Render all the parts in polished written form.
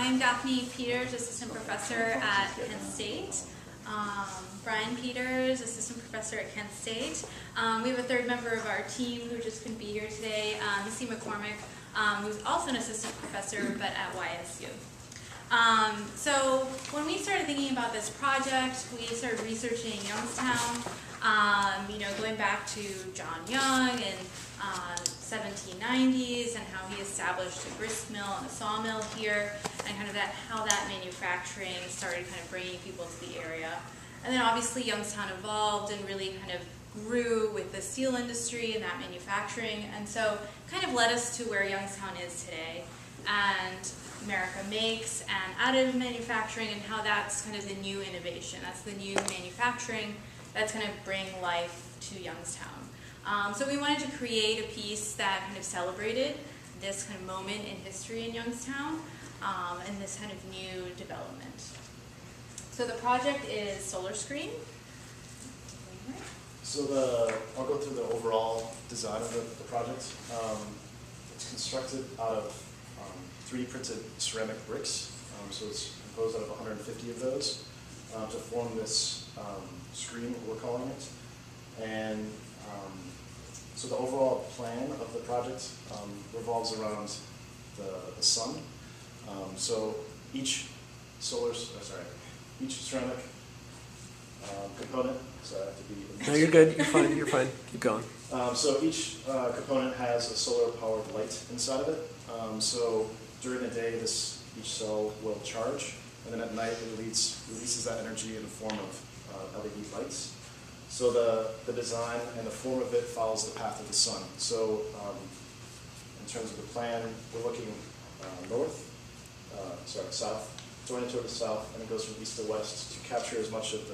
I'm Daphne Peters, Assistant Professor at Kent State. Brian Peters, Assistant Professor at Kent State. We have a third member of our team who just couldn't be here today, Missy McCormick, who's also an Assistant Professor but at YSU. So when we started thinking about this project, we started researching Youngstown, going back to John Young and 1790s and how he established a grist mill and a sawmill here, and kind of how that manufacturing started kind of bringing people to the area. And then obviously Youngstown evolved and really kind of grew with the steel industry and that manufacturing, and so kind of led us to where Youngstown is today. And America makes and additive manufacturing, and how that's kind of the new innovation. That's the new manufacturing that's going to bring life to Youngstown. So we wanted to create a piece that kind of celebrated this kind of moment in history in Youngstown and this kind of new development. So the project is Solar Screen. So I'll go through the overall design of the project. It's constructed out of 3D printed ceramic bricks. So it's composed out of 150 of those to form this screen, what we're calling it. And so the overall plan of the project revolves around the sun. So each ceramic component. So I have to be. No, you're good. You're fine. You're fine. Keep going. So each component has a solar-powered light inside of it. So during the day, each cell will charge, and then at night it releases that energy in the form of LED lights. So the design and the form of it follows the path of the sun. So in terms of the plan, we're looking south, joining toward the south, and it goes from east to west to capture as much of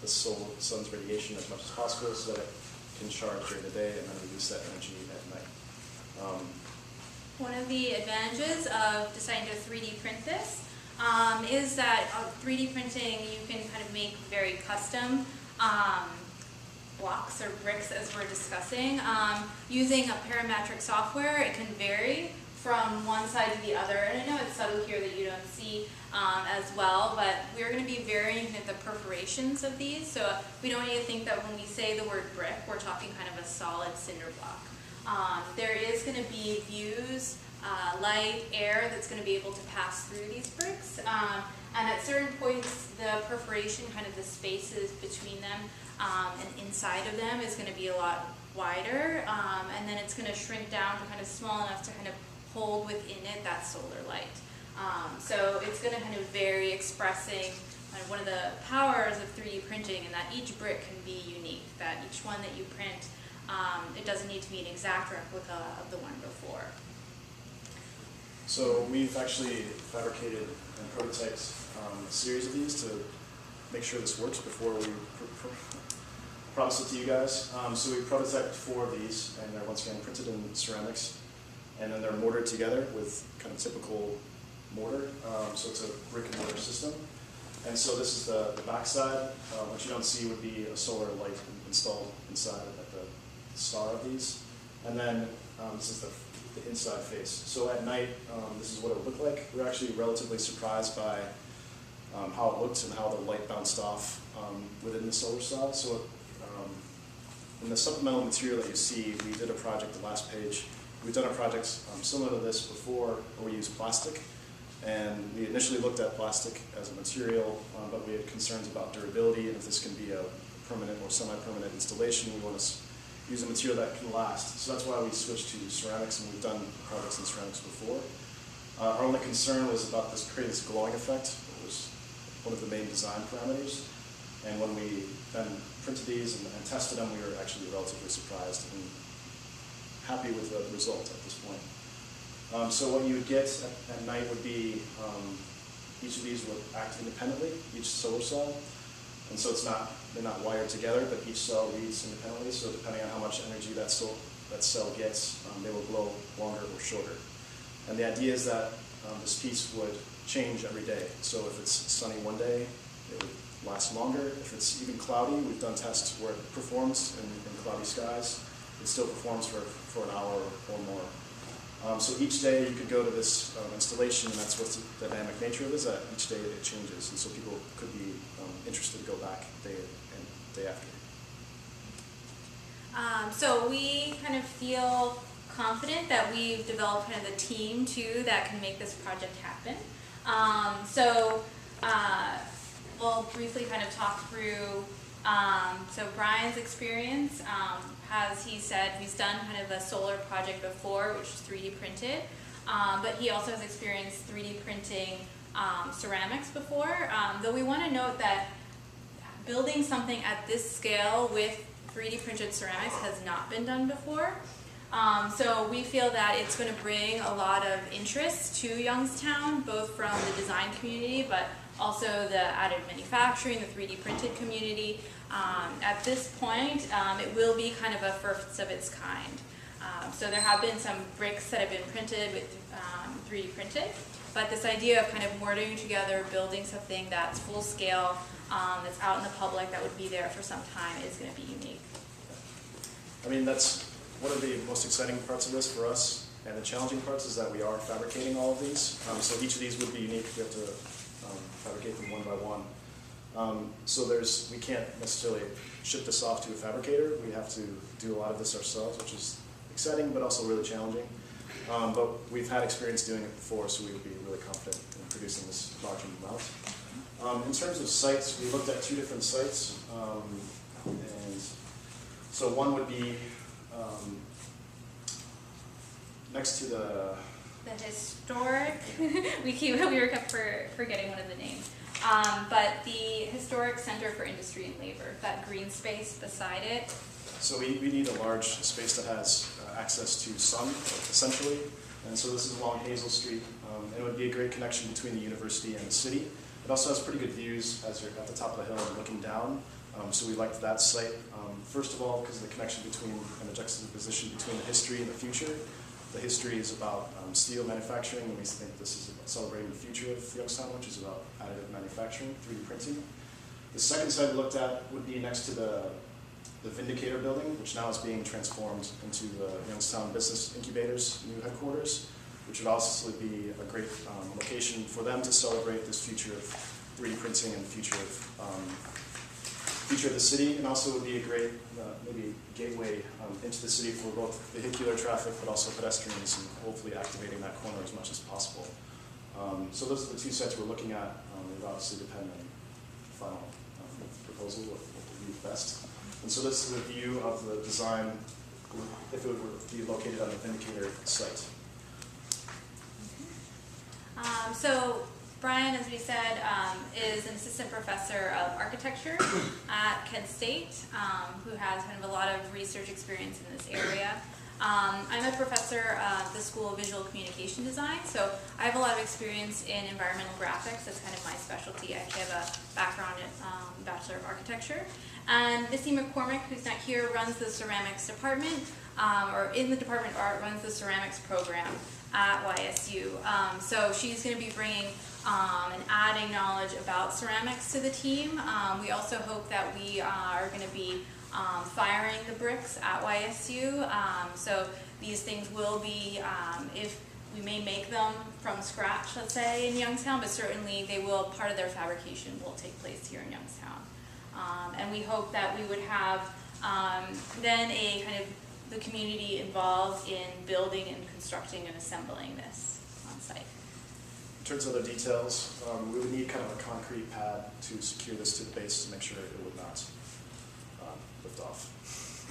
the sun's radiation as much as possible, so that it can charge during the day and then release that energy at night. One of the advantages of deciding to 3D print this is that 3D printing, you can kind of make very custom blocks or bricks, as we're discussing. Using a parametric software, it can vary from one side to the other, and I know it's subtle here that you don't see as well, but we're going to be varying the perforations of these, so we don't need to think that when we say the word brick, we're talking kind of a solid cinder block. There is going to be views, light, air that's going to be able to pass through these bricks, and at certain points the perforation, kind of the spaces between them and inside of them, is going to be a lot wider, and then it's going to shrink down to kind of small enough to kind of hold within it that solar light. So it's going to kind of vary, expressing one of the powers of 3D printing, and that each brick can be unique, that each one that you print, it doesn't need to be an exact replica of the one before. So we've actually fabricated and prototyped a series of these to make sure this works before we promise it to you guys. So we prototyped 4 of these, and they're once again printed in ceramics, and then they're mortared together with kind of typical mortar. So it's a brick and mortar system. And so this is the back side. What you don't see would be a solar light installed inside at the star of these. And then this is the inside face. So at night, this is what it would look like. We're actually relatively surprised by how it looked and how the light bounced off within the solar cell. So in the supplemental material that you see, we did a project, the last page. We've done a project similar to this before, where we used plastic. And we initially looked at plastic as a material, but we had concerns about durability, and if this can be a permanent or semi-permanent installation, we want to use a material that can last. So that's why we switched to ceramics, and we've done projects in ceramics before. Our only concern was about creating this glowing effect. It was one of the main design parameters. And when we then printed these and tested them, we were actually relatively surprised and happy with the result at this point. So what you would get at night would be each of these would act independently, each solar cell, and so they're not wired together, but each cell reads independently. So depending on how much energy that cell gets, they will glow longer or shorter. And the idea is that this piece would change every day. So if it's sunny one day, it would last longer. If it's even cloudy, we've done tests where it performs in cloudy skies. It still performs for an hour or more. So each day you could go to this installation, and that's what's the dynamic nature of it, is that each day it changes, and so people could be interested to go back day and day after. So we kind of feel confident that we've developed kind of the team too that can make this project happen. We'll briefly kind of talk through so Brian's experience. As he said, he's done kind of a solar project before, which is 3D printed, but he also has experienced 3D printing ceramics before. Though we want to note that building something at this scale with 3D printed ceramics has not been done before. So we feel that it's going to bring a lot of interest to Youngstown, both from the design community, but also the additive manufacturing, the 3D printed community. At this point, it will be kind of a first of its kind. So there have been some bricks that have been printed with 3D printed, but this idea of kind of mortaring together, building something that's full scale, that's out in the public, that would be there for some time, is going to be unique. I mean, that's one of the most exciting parts of this for us, and the challenging parts is that we are fabricating all of these. So each of these would be unique. We have to fabricate them one by one. So we can't necessarily ship this off to a fabricator. We have to do a lot of this ourselves, which is exciting, but also really challenging. But we've had experience doing it before, so we would be really confident in producing this large amount. In terms of sites, we looked at 2 different sites. And so one would be next to the historic, we were kept forgetting one of the names. But the Historic Center for Industry and Labor, that green space beside it. So we need a large space that has access to sun, essentially. And so this is along Hazel Street, and it would be a great connection between the university and the city. It also has pretty good views as you're at the top of the hill and looking down. So we liked that site, first of all, because of the connection between and the juxtaposition between the history and the future. The history is about steel manufacturing, and we think this is about celebrating the future of Youngstown, which is about additive manufacturing, 3D printing. The second site we looked at would be next to the Vindicator building, which now is being transformed into the Youngstown Business Incubator's new headquarters, which would also be a great location for them to celebrate this future of 3D printing and the future of the city, and also would be a great maybe gateway into the city for both vehicular traffic but also pedestrians, and hopefully activating that corner as much as possible. So those are the 2 sites we're looking at. It would obviously depend on the final proposal, what would be best. And so this is a view of the design if it would be located on the Vindicator site. So Brian, as we said, is an assistant professor of architecture at Kent State, who has kind of a lot of research experience in this area. I'm a professor at the School of Visual Communication Design, so I have a lot of experience in environmental graphics. That's kind of my specialty. I actually have a background in Bachelor of Architecture. And Missy McCormick, who's not here, runs the ceramics department, or in the Department of Art, runs the ceramics program at YSU. So she's going to be bringing and adding knowledge about ceramics to the team. We also hope that we are going to be firing the bricks at YSU. So these things will be, if we may make them from scratch, let's say, in Youngstown, but certainly they will, part of their fabrication will take place here in Youngstown. And we hope that we would have then a kind of the community involved in building and constructing and assembling this on site. In terms of the details, we would need kind of a concrete pad to secure this to the base to make sure it would not lift off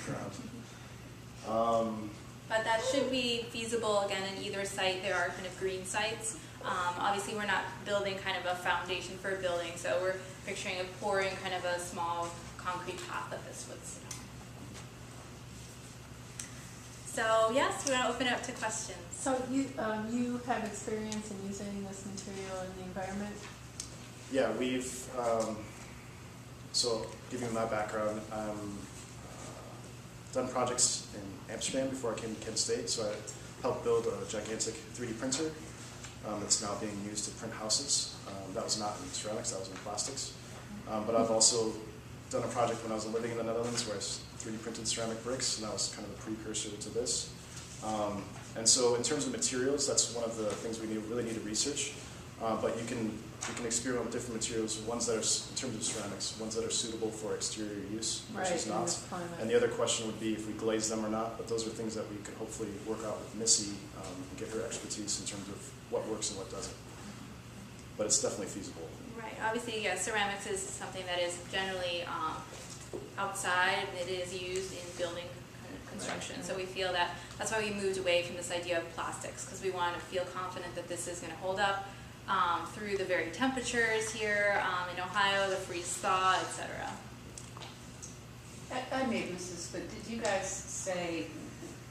the ground. But that should be feasible, again, in either site. There are kind of green sites. Obviously, we're not building kind of a foundation for a building, so we're picturing pouring kind of a small concrete path that this would sit on. So yes, we're going to open it up to questions. So you have experience in using this material in the environment? Yeah, we've, so giving my background, done projects in Amsterdam before I came to Kent State, so I helped build a gigantic 3D printer that's now being used to print houses. That was not in ceramics, that was in plastics. But I've also done a project when I was living in the Netherlands where I 3D printed ceramic bricks, and that was kind of the precursor to this. And so in terms of materials, that's one of the things we really need to research. But you can experiment with different materials, ones that are, in terms of ceramics, ones that are suitable for exterior use versus Right, in not. this climate. And the other question would be if we glaze them or not, but those are things that we could hopefully work out with Missy and get her expertise in terms of what works and what doesn't. But it's definitely feasible. Right, obviously, yeah, ceramics is something that is generally outside. It is used in building construction. So we feel that that's why we moved away from this idea of plastics, because we want to feel confident that this is going to hold up through the very temperatures here in Ohio, the freeze-thaw, etc. I may have missed this, but did you guys say,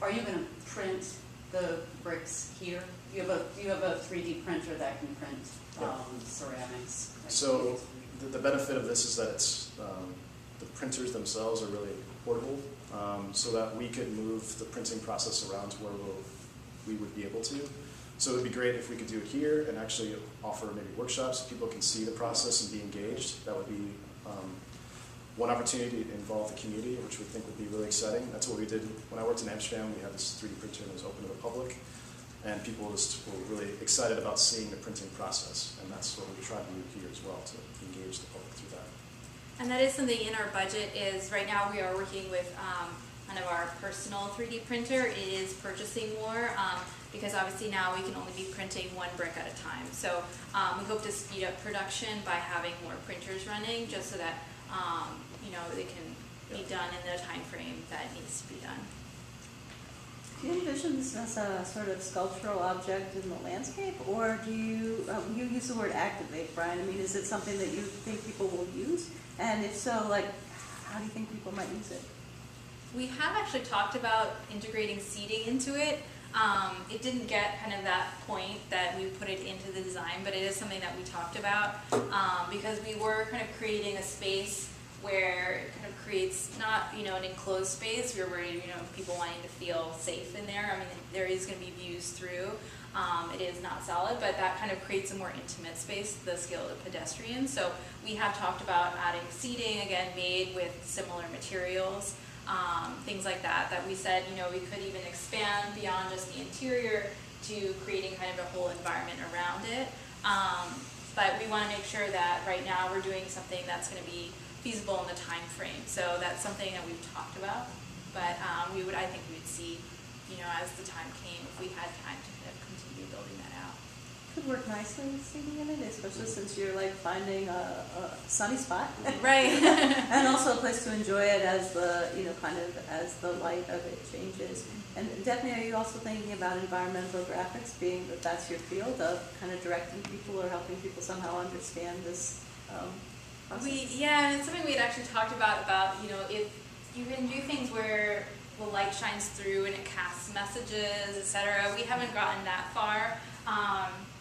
are you going to print the bricks here? Do you have a 3D printer that can print ceramics? So the benefit of this is that it's the printers themselves are really portable, so that we could move the printing process around to where we would be able to. So it would be great if we could do it here and actually offer maybe workshops so people can see the process and be engaged. That would be one opportunity to involve the community, which we think would be really exciting. That's what we did when I worked in Amsterdam. We had this 3D printer and it was open to the public. And people just were really excited about seeing the printing process. And that's what we try to do here as well, to engage the public through that. And that is something in our budget. Is right now we are working with kind of our personal 3D printer. It is purchasing more because obviously now we can only be printing one brick at a time. So we hope to speed up production by having more printers running, just so that they can be done in the time frame that needs to be done. Do you envision this as a sort of sculptural object in the landscape, or do you use the word activate, Brian? I mean, is it something that you think people will use? And if so, like, how do you think people might use it? We have actually talked about integrating seating into it. It didn't get kind of that point that we put it into the design, but it is something that we talked about because we were kind of creating a space where it kind of creates not, an enclosed space. We were worried, people wanting to feel safe in there. I mean, there is going to be views through. It is not solid, but that kind of creates a more intimate space to the scale of the pedestrian. So we have talked about adding seating, again, made with similar materials, things like that, that we said, we could even expand beyond just the interior to creating kind of a whole environment around it. But we want to make sure that right now we're doing something that's going to be feasible in the time frame. So that's something that we've talked about. But I think we would see, as the time came, if we had time to kind of continue building that out. Could work nicely with seating in it, especially since you're like finding a sunny spot. Right. And also a place to enjoy it as the, kind of as the light of it changes. And definitely, are you also thinking about environmental graphics, being that that's your field of kind of directing people or helping people somehow understand this process? It's something we had actually talked about, if you can do things where the light shines through and it casts messages, etc. We haven't gotten that far,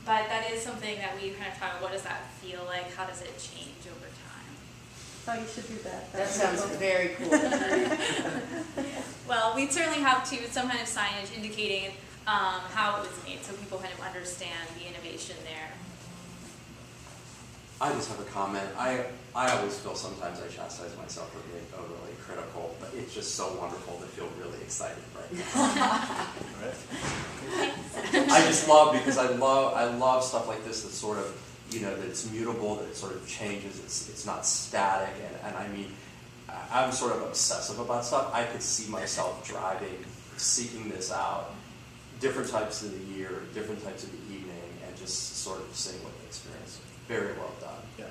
but that is something that we kind of talk about. What does that feel like? How does it change over time? Oh, you should do that. That sounds very cool. Well, we certainly have some kind of signage indicating how it was made, so people kind of understand the innovation there. I just have a comment. I always feel sometimes I chastise myself for being overly critical, but it's just so wonderful to feel really excited right now. I just love, because I love stuff like this that's sort of, that it's mutable, that it sort of changes, it's not static, and I mean, I'm sort of obsessive about stuff. I could see myself driving, seeking this out, different types of the year, different types of the evening, and just sort of seeing what the experience. Very well done. Yeah.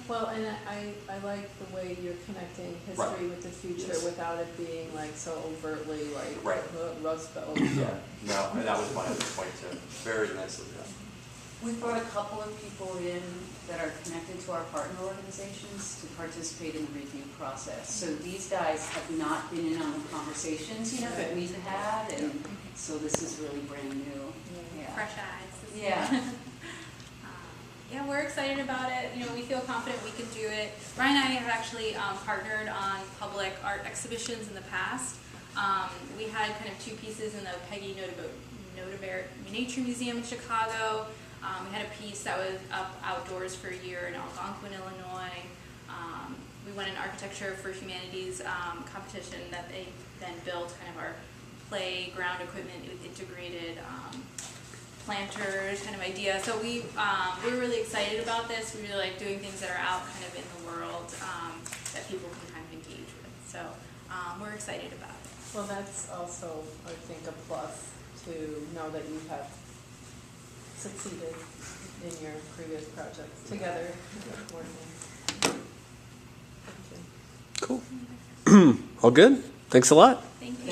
Well, and I like the way you're connecting history with the future without it being like so overtly like Rust Belt. Yeah. No, that was my other point too. Very nicely done. We brought a couple of people in that are connected to our partner organizations to participate in the review process. So these guys have not been in on the conversations, that we've had, and so this is really brand new. Yeah. Fresh eyes. Yeah. Yeah, we're excited about it. We feel confident we can do it. Brian and I have actually partnered on public art exhibitions in the past. We had kind of two pieces in the Peggy Notebaert Nature Museum in Chicago. We had a piece that was up outdoors for a year in Algonquin, Illinois. We won an Architecture for Humanities competition that they then built kind of our playground equipment with integrated planters kind of idea. So we're really excited about this. We really like doing things that are out kind of in the world that people can kind of engage with. So we're excited about it. Well, that's also, I think, a plus to know that you have succeeded in your previous projects together, working. Thank you. Cool. All good? Thanks a lot. Thank you.